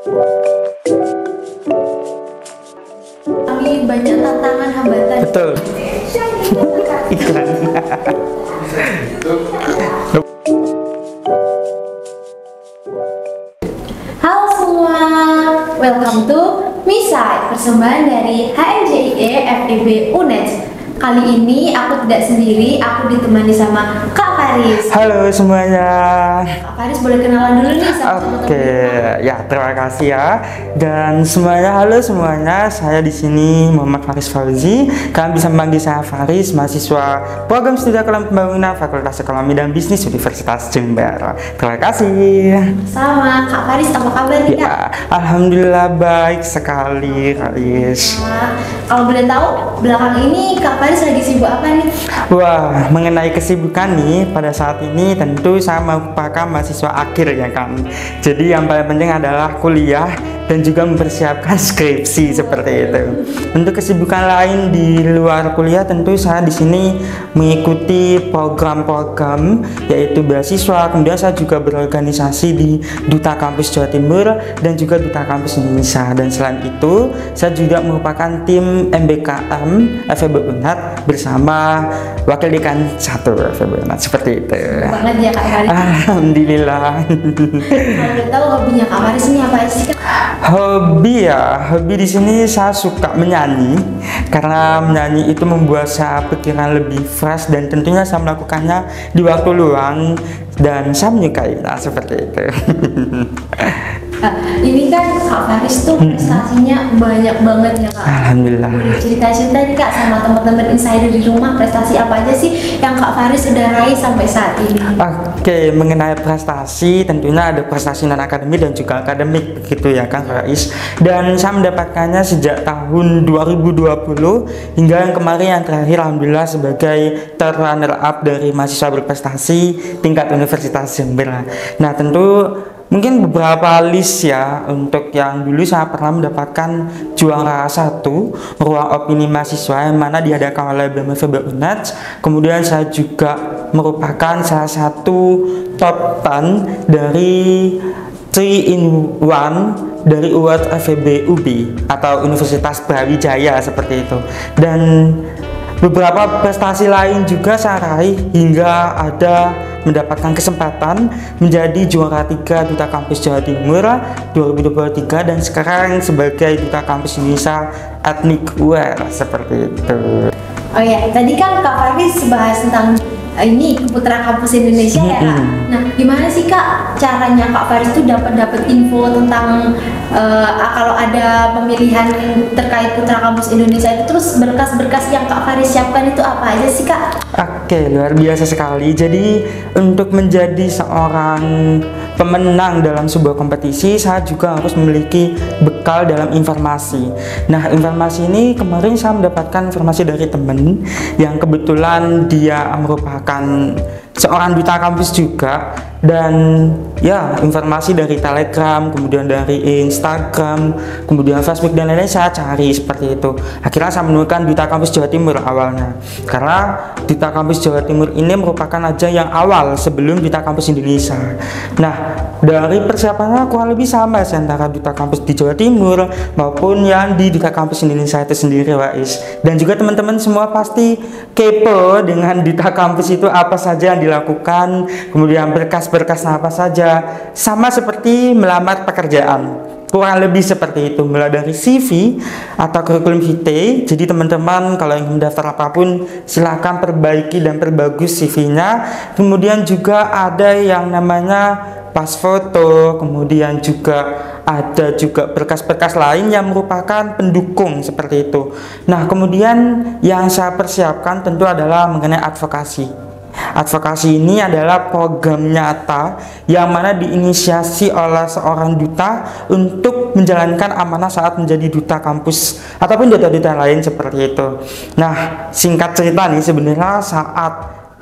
Kami banyak tantangan hambatan. Betul. Iklan. Halo semua, welcome to Misai, persembahan dari HMJIE FIB UNED. Kali ini aku tidak sendiri, aku ditemani sama Kak Faris. Halo semuanya. Kak Faris boleh kenalan dulu nih sama teman-teman. Oke, ya terima kasih ya. Dan semuanya, halo semuanya. Saya di sini Muhammad Faris Fauzi. Kalian bisa memanggil saya Faris, mahasiswa Program Studi Ekonomi Pembangunan Fakultas Ekonomi dan Bisnis Universitas Jember. Terima kasih. Sama Kak Faris, apa kabar nih Kak? Ya, alhamdulillah baik sekali, Faris. Nah, kalau boleh tahu, belakang ini Kak Faris lagi sibuk apa nih? Wah, mengenai kesibukan nih, pada saat ini tentu saya merupakan mahasiswa akhir ya kan. Jadi yang paling penting adalah kuliah dan juga mempersiapkan skripsi seperti itu. Untuk kesibukan lain di luar kuliah tentu saya di sini mengikuti program-program yaitu beasiswa. Kemudian saya juga berorganisasi di Duta Kampus Jawa Timur dan juga Duta Kampus Indonesia. Dan selain itu, saya juga merupakan tim MBKM FEB UNED bersama Wakil Dekan 1 FEB UNED seperti itu. Banget ya Kak Faris. Alhamdulillah. Kalau boleh tahu hobinya Kak Faris ini apa sih Kak? Hobi di sini saya suka menyanyi karena menyanyi itu membuat saya pikiran lebih fresh dan tentunya saya melakukannya di waktu luang dan saya menyukai seperti itu. Ini kan Kak Faris tuh prestasinya banyak banget ya Kak. Alhamdulillah. Boleh cerita-cerita nih Kak sama teman-teman insider di rumah, prestasi apa aja sih yang Kak Faris sudah raih sampai saat ini? Oke, mengenai prestasi tentunya ada prestasi non akademik dan juga akademik begitu ya kan Rais. Dan saya mendapatkannya sejak tahun 2020 hingga yang kemarin yang terakhir alhamdulillah sebagai third runner up dari mahasiswa berprestasi tingkat Universitas Jember. Nah, tentu mungkin beberapa list ya. Untuk yang dulu saya pernah mendapatkan juara 1 ruang opini mahasiswa yang mana diadakan oleh BMFB UNED. Kemudian saya juga merupakan salah satu top 10 dari 3 in 1 dari award FEB UB atau Universitas Brawijaya seperti itu. Dan beberapa prestasi lain juga saya raih hingga ada mendapatkan kesempatan menjadi juara 3 Duta Kampus Jawa Timur 2023 dan sekarang sebagai Duta Kampus Indonesia Ethnic Wear seperti itu. Oh ya, tadi kan Kak Faris bahas tentang ini Putra Kampus Indonesia ya Kak. Nah, gimana sih Kak caranya Kak Faris tuh dapat info tentang kalau ada pemilihan terkait Putra Kampus Indonesia itu, terus berkas-berkas yang Kak Faris siapkan itu apa aja sih Kak? Oke, luar biasa sekali. Jadi untuk menjadi seorang pemenang dalam sebuah kompetisi, saya juga harus memiliki bekal dalam informasi. Nah, informasi ini kemarin saya mendapatkan informasi dari teman yang kebetulan dia merupakan seorang duta kampus juga, dan ya informasi dari Telegram, kemudian dari Instagram, kemudian Facebook dan lain-lain saya cari seperti itu. Akhirnya saya menemukan Duta Kampus Jawa Timur awalnya, karena Duta Kampus Jawa Timur ini merupakan aja yang awal sebelum Duta Kampus Indonesia. Nah, dari persiapannya kurang lebih sama sih antara Duta Kampus di Jawa Timur maupun yang di Duta Kampus Indonesia itu sendiri, Wais. Dan juga teman-teman semua pasti kepo dengan Duta Kampus itu apa saja yang dilakukan, kemudian berkas-berkas apa saja, sama seperti melamar pekerjaan. Kurang lebih seperti itu, mulai dari CV atau kurikulum vitae. Jadi teman-teman kalau ingin mendaftar apapun silahkan perbaiki dan perbagus CV-nya. Kemudian juga ada yang namanya pas foto, kemudian juga ada juga berkas-berkas lain yang merupakan pendukung seperti itu. Nah, kemudian yang saya persiapkan tentu adalah mengenai advokasi. Advokasi ini adalah program nyata yang mana diinisiasi oleh seorang duta untuk menjalankan amanah saat menjadi duta kampus ataupun duta-duta lain seperti itu. Nah, singkat cerita nih, sebenarnya saat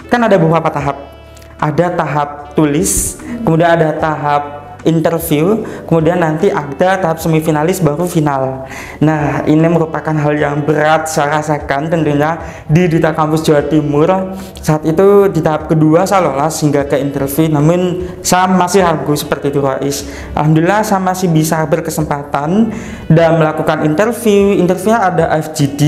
kan ada beberapa tahap. Ada tahap tulis, kemudian ada tahap interview, kemudian nanti ada tahap semifinalis baru final. Nah, ini merupakan hal yang berat saya rasakan tentunya di Duta Kampus Jawa Timur. Saat itu di tahap kedua saya lolos hingga ke interview, namun saya masih ragu seperti itu, Rais. Alhamdulillah saya masih bisa berkesempatan dan melakukan interview. Interviewnya ada FGD,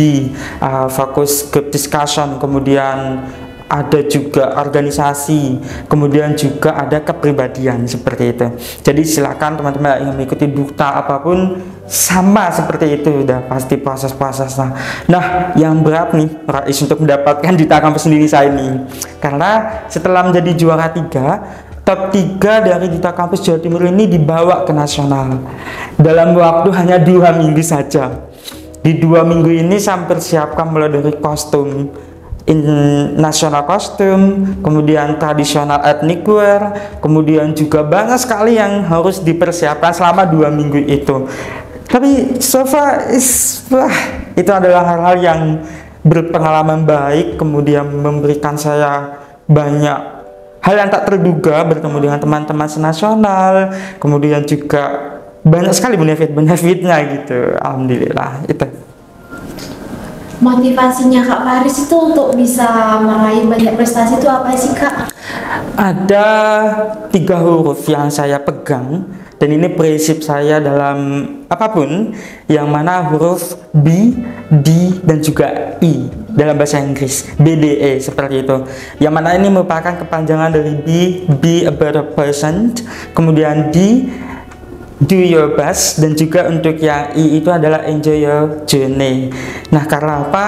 fokus group discussion, kemudian ada juga organisasi, kemudian juga ada kepribadian seperti itu. Jadi silakan teman-teman yang ingin mengikuti duta apapun sama seperti itu, udah pasti proses-prosesnya. Nah, yang berat nih Rais untuk mendapatkan duta kampus sendiri saya ini, karena setelah menjadi juara 3, top 3 dari Duta Kampus Jawa Timur ini dibawa ke nasional dalam waktu hanya 2 minggu saja. Di 2 minggu ini saya persiapkan mulai dari kostum nasional kostum, kemudian tradisional ethnic wear, kemudian juga banyak sekali yang harus dipersiapkan selama 2 minggu itu. Tapi so far itu adalah hal-hal yang berpengalaman baik, kemudian memberikan saya banyak hal yang tak terduga, bertemu dengan teman-teman senasional, kemudian juga banyak sekali benefit-benefitnya gitu. Alhamdulillah itu. Motivasinya Kak Faris itu untuk bisa meraih banyak prestasi itu apa sih Kak? Ada 3 huruf yang saya pegang, dan ini prinsip saya dalam apapun, yang mana huruf B, D, dan juga I dalam bahasa Inggris, BDE seperti itu. Yang mana ini merupakan kepanjangan dari B, be a better person, kemudian D, do your best, dan juga untuk yang I itu adalah enjoy your journey. Nah, karena apa?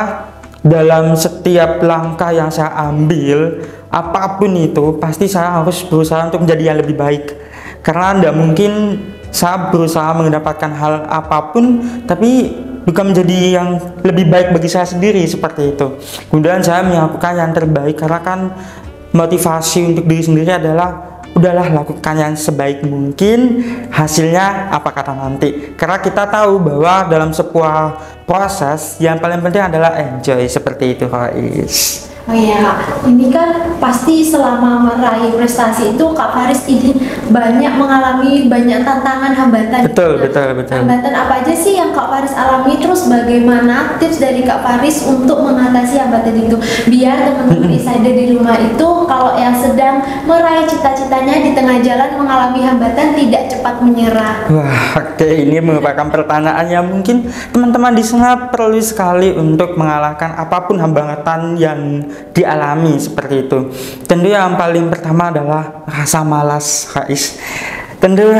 Dalam setiap langkah yang saya ambil, apapun itu, pasti saya harus berusaha untuk menjadi yang lebih baik. Karena tidak mungkin saya berusaha mendapatkan hal apapun, tapi bukan menjadi yang lebih baik bagi saya sendiri, seperti itu. Kemudian saya melakukan yang terbaik, karena kan motivasi untuk diri sendiri adalah udahlah lakukan yang sebaik mungkin, hasilnya apa kata nanti. Karena kita tahu bahwa dalam sebuah proses yang paling penting adalah enjoy, seperti itu, Rais. Oh iya Kak, ini kan pasti selama meraih prestasi itu Kak Faris ini banyak mengalami banyak tantangan, hambatan. Betul. Hambatan apa aja sih yang Kak Faris alami, terus bagaimana tips dari Kak Faris untuk mengatasi hambatan itu, biar teman-teman insider di rumah itu kalau yang sedang meraih cita-citanya di tengah jalan mengalami hambatan tidak cepat menyerah. Wah, oke, ini merupakan pertanyaan yang mungkin teman-teman di sana perlu sekali untuk mengalahkan apapun hambatan yang dialami seperti itu. Tentu yang paling pertama adalah rasa malas, Rais. Tentu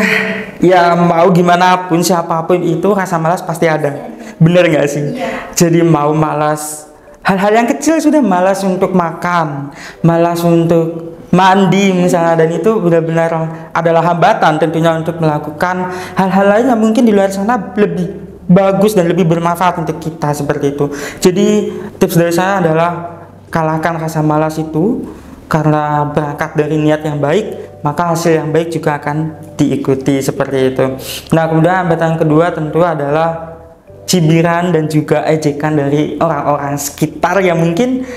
ya mau gimana pun, siapapun itu rasa malas pasti ada. Bener nggak sih? Jadi mau malas hal-hal yang kecil sudah, malas untuk makan, malas untuk mandi misalnya, dan itu benar-benar adalah hambatan tentunya untuk melakukan hal-hal lain yang mungkin di luar sana lebih bagus dan lebih bermanfaat untuk kita, seperti itu. Jadi tips dari saya adalah kalahkan rasa malas itu, karena berangkat dari niat yang baik, maka hasil yang baik juga akan diikuti, seperti itu. Nah, kemudian hambatan kedua tentu adalah cibiran dan juga ejekan dari orang-orang sekitar yang mungkin,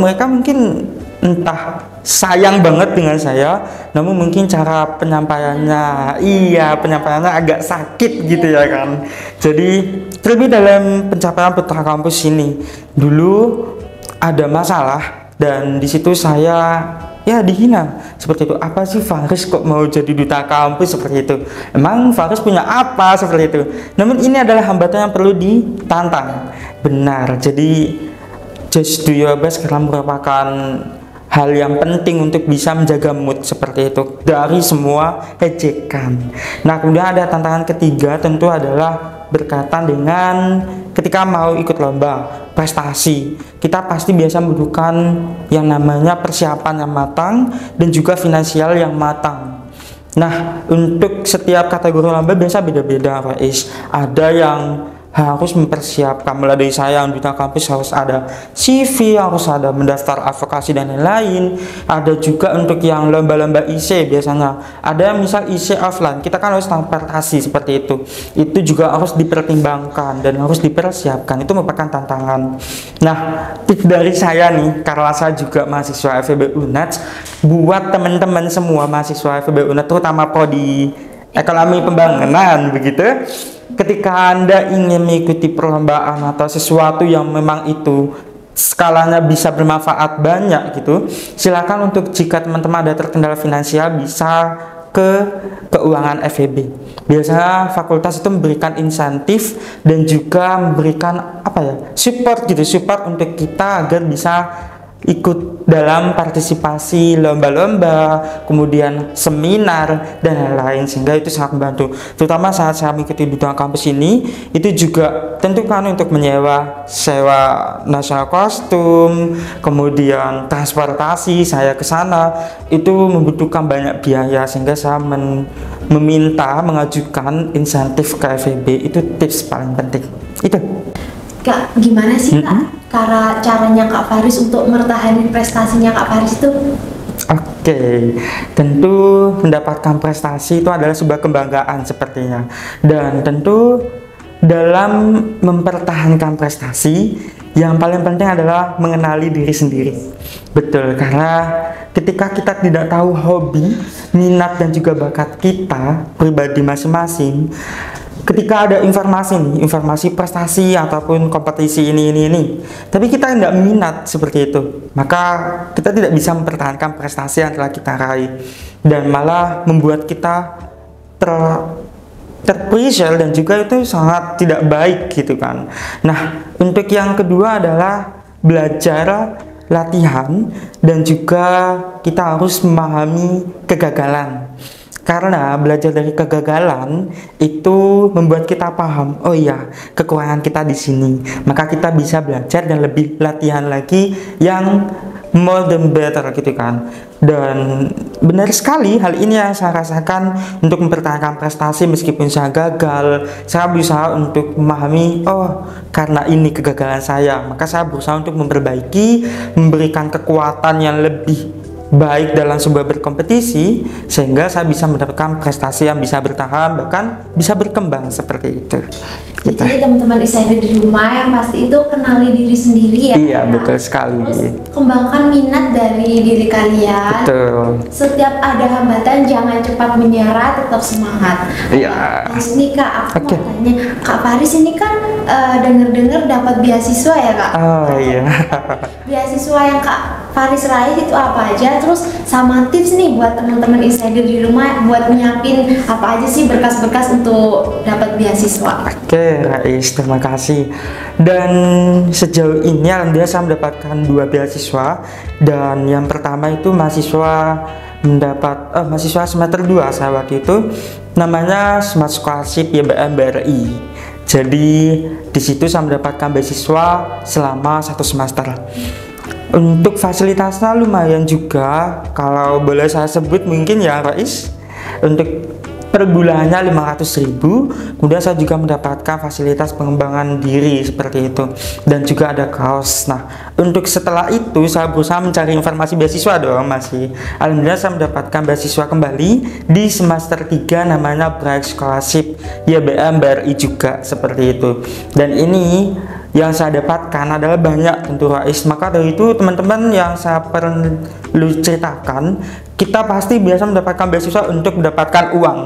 mereka mungkin entah sayang banget dengan saya, namun mungkin cara penyampaiannya, penyampaiannya agak sakit gitu ya kan. Jadi terlebih dalam pencapaian Putra Kampus ini, dulu ada masalah dan di situ saya dihina seperti itu. Apa sih Faris kok mau jadi duta kampus, seperti itu? Emang Faris punya apa, seperti itu? Namun ini adalah hambatan yang perlu ditantang. Benar. Jadi just do your best, karena merupakan hal yang penting untuk bisa menjaga mood, seperti itu, dari semua ejekan. Nah, kemudian ada tantangan ketiga tentu adalah berkaitan dengan ketika mau ikut lomba prestasi, kita pasti biasa membutuhkan yang namanya persiapan yang matang dan juga finansial yang matang. Nah, untuk setiap kategori lomba biasa beda-beda, Rais. Ada yang harus mempersiapkan, mulai dari saya duta kampus harus ada CV, harus ada mendaftar advokasi dan lain-lain. Ada juga untuk yang lomba-lomba IC, biasanya ada misal IC offline, kita kan harus transportasi seperti itu juga harus dipertimbangkan dan harus dipersiapkan, itu merupakan tantangan. Nah, tips dari saya nih, karena saya juga mahasiswa FEB UNED, buat teman-teman semua mahasiswa FEB UNED terutama prodi ekonomi pembangunan begitu, ketika Anda ingin mengikuti perlombaan atau sesuatu yang memang itu skalanya bisa bermanfaat banyak gitu, silakan untuk jika teman-teman ada terkendala finansial bisa ke keuangan FEB. Biasanya fakultas itu memberikan insentif dan juga memberikan support untuk kita agar bisa ikut dalam partisipasi lomba-lomba, kemudian seminar dan lain-lain, sehingga itu sangat membantu. Terutama saat saya mengikuti duta kampus ini, itu juga tentu kan untuk sewa nasional kostum, kemudian transportasi saya ke sana, itu membutuhkan banyak biaya, sehingga saya mengajukan insentif ke FEB. Itu tips paling penting. Itu. Kak, gimana sih Kak caranya Kak Faris untuk mertahanin prestasinya Kak Faris itu? Oke, tentu mendapatkan prestasi itu adalah sebuah kebanggaan sepertinya. Dan tentu dalam mempertahankan prestasi, yang paling penting adalah mengenali diri sendiri. Betul, karena ketika kita tidak tahu hobi, minat dan juga bakat kita pribadi masing-masing, ketika ada informasi prestasi ataupun kompetisi ini, tapi kita tidak minat seperti itu, maka kita tidak bisa mempertahankan prestasi yang telah kita raih, dan malah membuat kita terpressure dan juga itu sangat tidak baik gitu kan. Nah, untuk yang kedua adalah belajar, latihan, dan juga kita harus memahami kegagalan. Karena belajar dari kegagalan itu membuat kita paham, oh iya, kekurangan kita di sini. Maka kita bisa belajar dan lebih latihan lagi yang more than better gitu kan. Dan benar sekali hal ini yang saya rasakan untuk mempertahankan prestasi meskipun saya gagal. Saya berusaha untuk memahami, oh karena ini kegagalan saya, maka saya berusaha untuk memperbaiki, memberikan kekuatan yang lebih baik dalam sebuah berkompetisi, sehingga saya bisa mendapatkan prestasi yang bisa bertahan, bahkan bisa berkembang seperti itu. Jadi teman-teman insider di rumah yang pasti itu kenali diri sendiri ya. Iya, betul sekali. Terus kembangkan minat dari diri kalian. Betul. Setiap ada hambatan jangan cepat menyerah, tetap semangat. Iya. Terus nih Kak, aku mau tanya, Kak Faris ini kan dengar-dengar dapat beasiswa ya Kak? Oh iya. Beasiswa yang Kak Faris raih itu apa aja? Terus sama tips nih buat teman-teman insider di rumah buat nyiapin apa aja sih berkas-berkas untuk dapat beasiswa? Oke, Rais, terima kasih. Dan sejauh ini alhamdulillah saya mendapatkan 2 beasiswa, dan yang pertama itu mahasiswa semester 2 saya waktu itu, namanya Smart Scholarship YBM BRI. Jadi di situ saya mendapatkan beasiswa selama 1 semester. Untuk fasilitasnya lumayan juga, kalau boleh saya sebut mungkin ya Rais, untuk per bulannya 500.000. Kemudian saya juga mendapatkan fasilitas pengembangan diri seperti itu, dan juga ada kaos. Nah, untuk setelah itu saya berusaha mencari informasi beasiswa dong masih. Alhamdulillah saya mendapatkan beasiswa kembali di semester 3, namanya Bright Scholarship YBM BRI juga seperti itu. Dan ini yang saya dapatkan adalah banyak tentu Rais. Maka dari itu teman-teman yang saya perlu ceritakan, kita pasti biasa mendapatkan beasiswa untuk mendapatkan uang.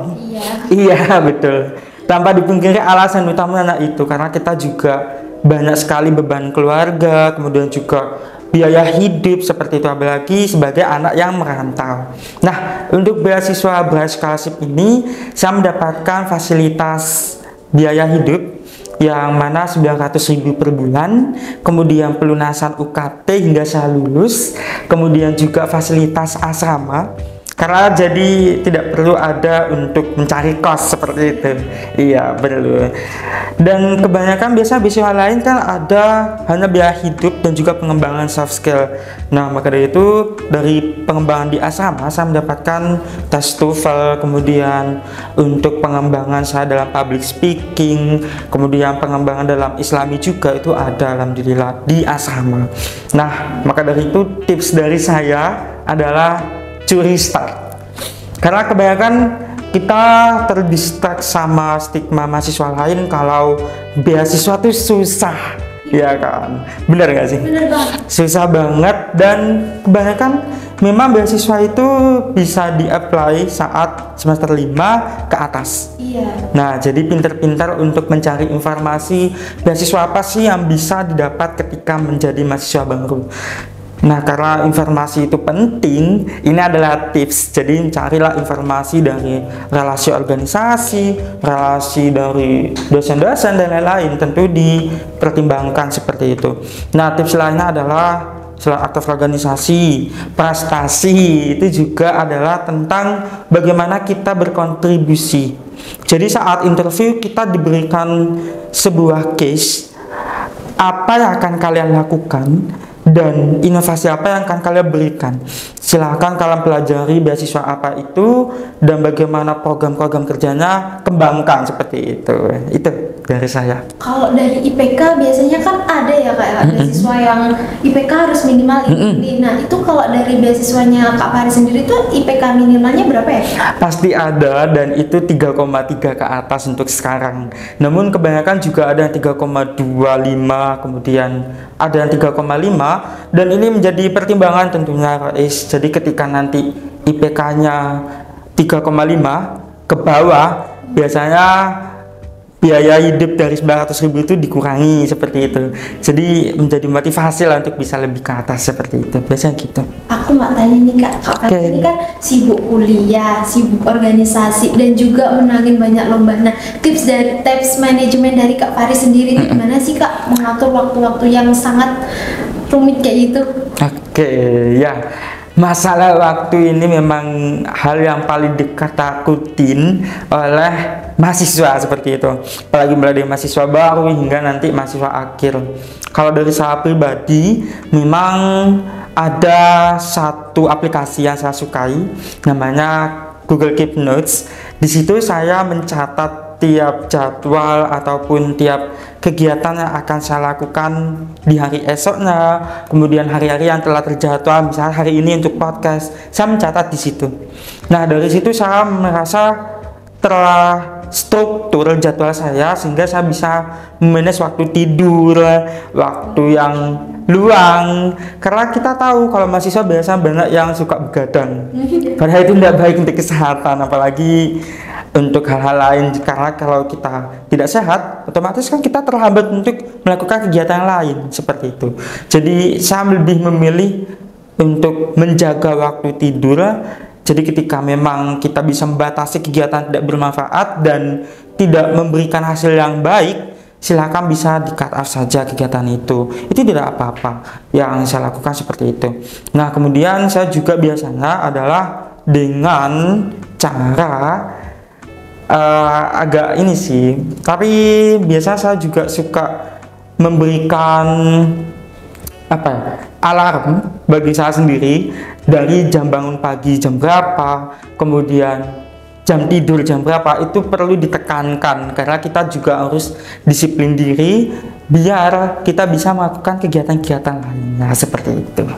Iya betul. Tanpa dipungkiri alasan utamanya itu karena kita juga banyak sekali beban keluarga, kemudian juga biaya hidup seperti itu, apalagi sebagai anak yang merantau. Nah, untuk beasiswa Bright Scholarship ini saya mendapatkan fasilitas biaya hidup yang mana 900.000 per bulan, kemudian pelunasan UKT hingga saya lulus, kemudian juga fasilitas asrama karena jadi tidak perlu ada untuk mencari kos seperti itu. Iya, perlu. Dan kebanyakan biasa beasiswa lain kan ada hanya biaya hidup dan juga pengembangan soft skill. Nah, maka dari itu dari pengembangan di asrama saya mendapatkan tes TOEFL, kemudian untuk pengembangan saya dalam public speaking, kemudian pengembangan dalam Islami juga itu ada alhamdulillah di asrama. Nah, maka dari itu tips dari saya adalah curi start. Karena kebanyakan kita terdistrak sama stigma mahasiswa lain kalau beasiswa itu susah, ya kan? Bener gak sih? Bener banget. Susah banget, dan kebanyakan memang beasiswa itu bisa di-apply saat semester 5 ke atas. Iya. Nah, jadi pintar-pintar untuk mencari informasi beasiswa apa sih yang bisa didapat ketika menjadi mahasiswa baru. Nah, karena informasi itu penting, ini adalah tips. Jadi carilah informasi dari relasi organisasi, relasi dari dosen-dosen dan lain-lain. Tentu dipertimbangkan seperti itu. Nah, tips lainnya adalah selain aktif organisasi, prestasi itu juga adalah tentang bagaimana kita berkontribusi. Jadi saat interview kita diberikan sebuah case, apa yang akan kalian lakukan dan inovasi apa yang akan kalian berikan. Silahkan kalian pelajari beasiswa apa itu dan bagaimana program-program kerjanya, kembangkan seperti itu. Itu dari saya. Kalau dari IPK biasanya kan ada ya Kak, beasiswa yang IPK harus minimal ini. Nah, itu kalau dari beasiswanya Kak Faris sendiri tuh IPK minimalnya berapa ya? Pasti ada, dan itu 3,3 ke atas untuk sekarang. Namun kebanyakan juga ada yang 3,25, kemudian ada yang 3,5, dan ini menjadi pertimbangan tentunya Rais. Jadi ketika nanti IPK-nya 3,5 ke bawah, biasanya biaya hidup dari 900.000 itu dikurangi seperti itu. Jadi menjadi motivasi lah untuk bisa lebih ke atas seperti itu. Biasanya gitu. Aku mau tanya nih Kak Faris ini kan sibuk kuliah, sibuk organisasi, dan juga menangin banyak lomba. Nah, tips manajemen dari Kak Faris sendiri itu gimana sih Kak mengatur waktu-waktu yang sangat rumit kayak gitu? Oke, ya. Masalah waktu ini memang hal yang paling dekat takutin oleh mahasiswa seperti itu. Apalagi mulai dari mahasiswa baru hingga nanti mahasiswa akhir. Kalau dari saya pribadi, memang ada satu aplikasi yang saya sukai, namanya Google Keep Notes. Di situ saya mencatat tiap jadwal ataupun tiap kegiatan yang akan saya lakukan di hari esoknya, kemudian hari-hari yang telah terjadwal, misalnya hari ini untuk podcast, saya mencatat di situ. Nah, dari situ saya merasa terstruktur jadwal saya sehingga saya bisa memanage waktu tidur, waktu yang luang. Karena kita tahu kalau mahasiswa biasa banyak yang suka begadang, padahal itu tidak baik untuk kesehatan, apalagi untuk hal-hal lain. Karena kalau kita tidak sehat, otomatis kan kita terhambat untuk melakukan kegiatan yang lain seperti itu. Jadi saya lebih memilih untuk menjaga waktu tidur. Jadi ketika memang kita bisa membatasi kegiatan tidak bermanfaat dan tidak memberikan hasil yang baik, silakan bisa di cut off saja kegiatan itu. Itu tidak apa-apa. Yang saya lakukan seperti itu. Nah, kemudian saya juga biasanya adalah dengan cara agak ini sih, tapi biasa saya juga suka memberikan alarm bagi saya sendiri dari jam bangun pagi jam berapa, kemudian jam tidur jam berapa, itu perlu ditekankan karena kita juga harus disiplin diri biar kita bisa melakukan kegiatan-kegiatan lainnya seperti itu.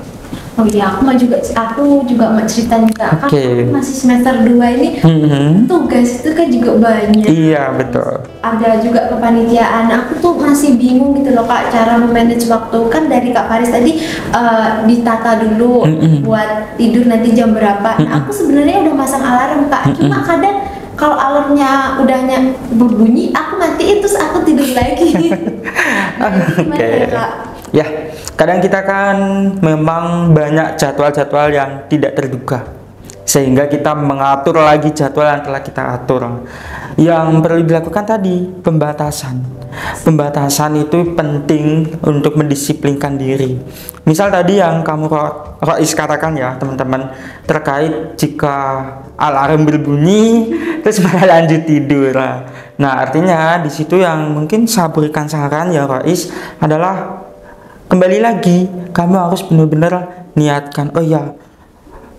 Oh iya, aku juga mau cerita nih Kak. Okay. Kan masih semester 2 ini, tugas itu kan juga banyak. Iya, betul. Ada juga kepanitiaan. Aku tuh masih bingung gitu loh Kak, cara memanage waktu. Kan dari Kak Faris tadi ditata dulu buat tidur nanti jam berapa. Nah, aku sebenarnya udah masang alarm Kak. Cuma kadang kalau alarmnya udahnya berbunyi, aku matiin terus aku tidur lagi. Gimana ya Kak? Ya, kadang kita kan memang banyak jadwal-jadwal yang tidak terduga, sehingga kita mengatur lagi jadwal yang telah kita atur. Yang perlu dilakukan tadi pembatasan. pembatasan itu penting untuk mendisiplinkan diri. Misal tadi yang kamu Rois katakan ya teman-teman, terkait jika alarm berbunyi terus malah lanjut tidur. Nah artinya di situ yang mungkin saya berikan saran ya Rois adalah kembali lagi kamu harus benar-benar niatkan, oh ya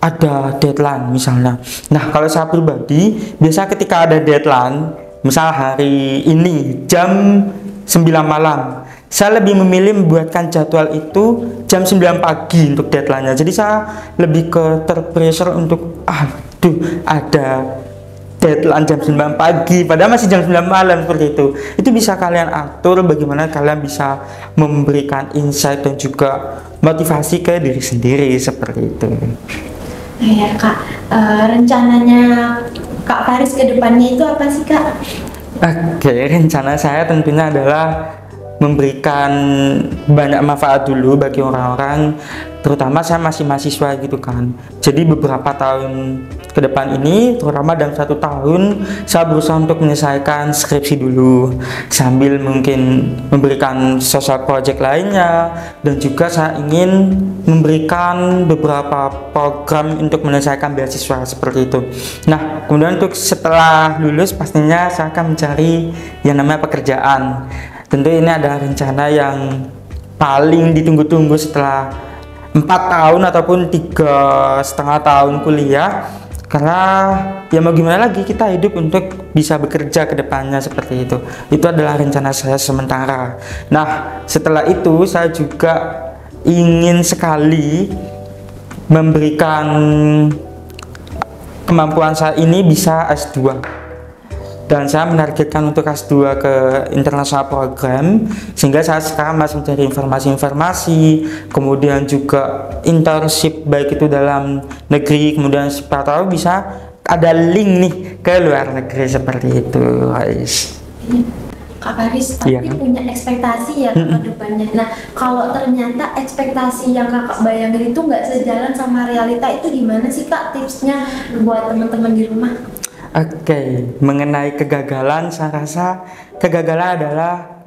ada deadline misalnya. Nah kalau saya pribadi biasa ketika ada deadline, misal hari ini jam 9 malam, saya lebih memilih membuatkan jadwal itu jam 9 pagi untuk deadline-nya. Jadi saya lebih ke terpressure untuk aduh ada deadline jam 9 pagi padahal masih jam 9 malam seperti itu. Itu bisa kalian atur bagaimana kalian bisa memberikan insight dan juga motivasi ke diri sendiri seperti itu. Nah ya Kak, rencananya Kak Faris ke depannya itu apa sih Kak? Oke, rencana saya tentunya adalah memberikan banyak manfaat dulu bagi orang-orang, terutama saya masih mahasiswa gitu kan. Jadi beberapa tahun ke depan ini, terutama dalam 1 tahun, saya berusaha untuk menyelesaikan skripsi dulu, sambil mungkin memberikan social project lainnya, dan juga saya ingin memberikan beberapa program untuk menyelesaikan beasiswa seperti itu. Nah, kemudian untuk setelah lulus pastinya saya akan mencari yang namanya pekerjaan. Tentu ini adalah rencana yang paling ditunggu-tunggu setelah 4 tahun ataupun 3,5 tahun kuliah, karena ya mau gimana lagi, kita hidup untuk bisa bekerja ke depannya seperti itu. Itu adalah rencana saya sementara. Nah setelah itu saya juga ingin sekali memberikan kemampuan saya ini bisa S2. Dan saya menargetkan untuk S2 ke international program, sehingga saya sekarang masih mencari informasi-informasi, kemudian juga internship baik itu dalam negeri, kemudian siapa tahu bisa ada link nih ke luar negeri seperti itu guys. Kak Faris pasti punya ekspektasi ya ke depannya. Nah kalau ternyata ekspektasi yang kakak bayangin itu nggak sejalan sama realita, itu gimana sih Kak tipsnya buat teman-teman di rumah? Oke, mengenai kegagalan, saya rasa kegagalan adalah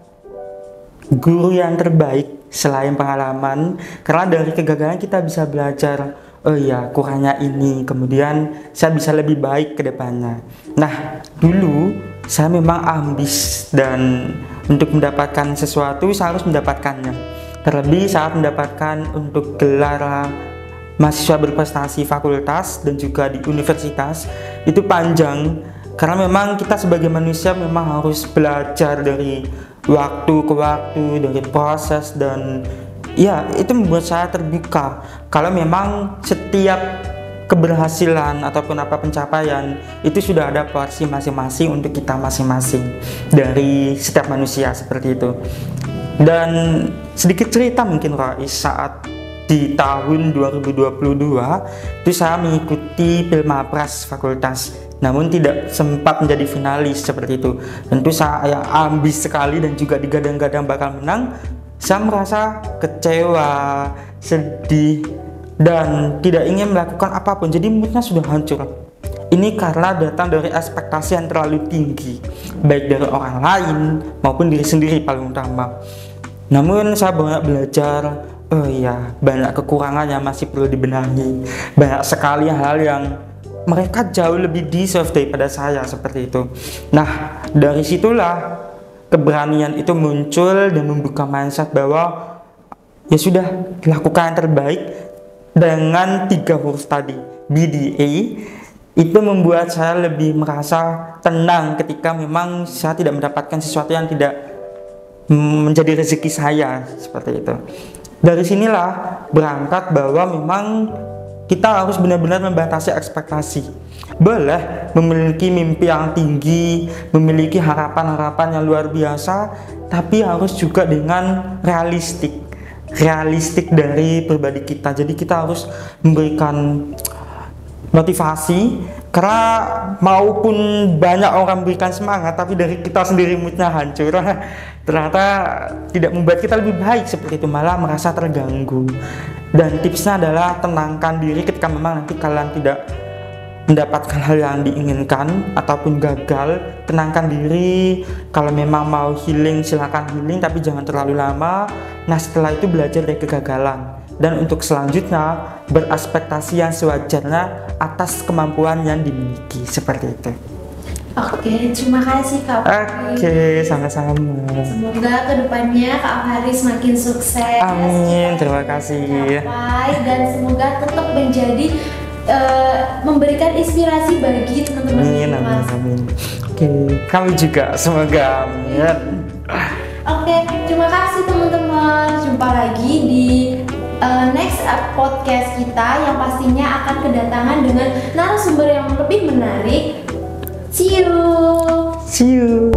guru yang terbaik selain pengalaman, karena dari kegagalan kita bisa belajar, oh ya kurangnya ini, kemudian saya bisa lebih baik ke depannya. Nah, dulu saya memang ambis dan untuk mendapatkan sesuatu saya harus mendapatkannya. Terlebih saat mendapatkan untuk gelar mahasiswa berprestasi fakultas dan juga di universitas itu panjang, karena memang kita sebagai manusia memang harus belajar dari waktu ke waktu, dari proses, dan ya itu membuat saya terbuka kalau memang setiap keberhasilan ataupun apa pencapaian itu sudah ada porsi masing-masing untuk kita masing-masing dari setiap manusia seperti itu. Dan sedikit cerita mungkin Rois, saat di tahun 2022 itu saya mengikuti Pilmapras fakultas, namun tidak sempat menjadi finalis seperti itu. Tentu saya ambis sekali dan juga digadang-gadang bakal menang. Saya merasa kecewa, sedih, dan tidak ingin melakukan apapun. Jadi moodnya sudah hancur. Ini karena datang dari ekspektasi yang terlalu tinggi, baik dari orang lain maupun diri sendiri paling utama. Namun saya banyak belajar, oh iya, banyak kekurangan yang masih perlu dibenahi. Banyak sekali hal yang mereka jauh lebih deserve daripada saya seperti itu. Nah, dari situlah keberanian itu muncul dan membuka mindset bahwa ya sudah, lakukan yang terbaik dengan 3 huruf tadi, BDA. Itu membuat saya lebih merasa tenang ketika memang saya tidak mendapatkan sesuatu yang tidak menjadi rezeki saya seperti itu. Dari sinilah berangkat bahwa memang kita harus benar-benar membatasi ekspektasi. Boleh memiliki mimpi yang tinggi, memiliki harapan-harapan yang luar biasa, tapi harus juga dengan realistik dari pribadi kita. Jadi kita harus memberikan motivasi, karena maupun banyak orang memberikan semangat, tapi dari kita sendiri moodnya hancur, ternyata tidak membuat kita lebih baik seperti itu, malah merasa terganggu. Dan tipsnya adalah tenangkan diri ketika memang nanti kalian tidak mendapatkan hal yang diinginkan ataupun gagal, tenangkan diri. Kalau memang mau healing silakan healing, tapi jangan terlalu lama. Nah setelah itu belajar dari kegagalan, dan untuk selanjutnya beraspektasi yang sewajarnya atas kemampuan yang dimiliki, seperti itu. Oke, terima kasih Kak Faris. Oke, sama-sama. Semoga kedepannya Kak Faris makin sukses. Amin, terima kasih. Dan semoga tetap menjadi memberikan inspirasi bagi teman-teman. Amin. Oke, kami juga semoga. Amin. Oke, terima kasih teman-teman. Jumpa lagi di next podcast kita yang pastinya akan kedatangan dengan narasumber yang lebih menarik. See you.